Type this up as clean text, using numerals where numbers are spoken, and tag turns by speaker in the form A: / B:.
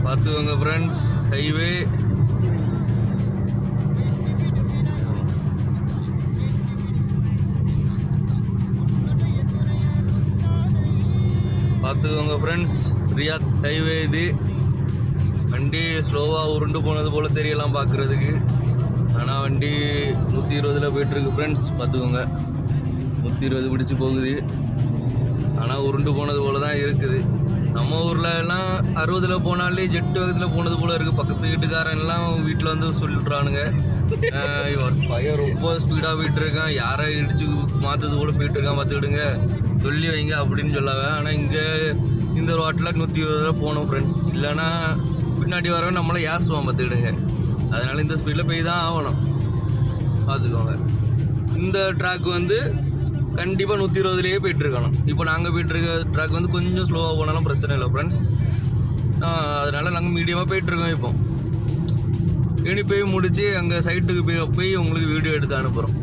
A: பார்த்துக்கோங்க friends. Highway பார்த்துக்கோங்க friends. Riyadh highway இது. வண்டி ஸ்லோவாக உருண்டு போனது போல் தெரியலாம் பார்க்குறதுக்கு. ஆனால் வண்டி 120 போயிட்டுருக்கு ஃப்ரெண்ட்ஸ். பார்த்துக்கோங்க, 120 பிடிச்சி போகுது. ஆனால் உருண்டு போனது போல் தான் இருக்குது. நம்ம ஊரில் எல்லாம் 60 போனாலே ஜெட்டு வேகத்தில் போனது போல் இருக்குது. பக்கத்து வீட்டுக்காரன் எல்லாம் வீட்டில் வந்து சொல்லிட்டுறானுங்க, பையன் ரொம்ப ஸ்பீடாக போயிட்டுருக்கான், யாரை இடிச்சு மாற்றுறது கூட போயிட்டுருக்கான், பார்த்துக்கிடுங்க சொல்லி வைங்க அப்படின்னு சொல்லாங்க. ஆனால் இங்கே இந்த ரோட்டில் 120 போகணும் ஃப்ரெண்ட்ஸ். இல்லைன்னா பின்னாடி வரவன் நம்மளை ஏசுவான், பார்த்துக்கிடுங்க. அதனால் இந்த ஸ்பீடில் போய் தான் ஆகணும். பார்த்துக்கோங்க. இந்த ட்ராக் வந்து கண்டிப்பாக 120 போயிட்டுருக்கணும். இப்போ நாங்கள் போயிட்டுருக்க ட்ராக் வந்து கொஞ்சம் ஸ்லோவாக போனாலும் பிரச்சனை இல்லை ஃப்ரெண்ட்ஸ். அதனால் நாங்கள் மீடியமாக போயிட்டுருக்கோம். இப்போ இனி போய் முடித்து அங்கே சைட்டுக்கு போய் உங்களுக்கு வீடியோ எடுத்து அனுப்புகிறோம்.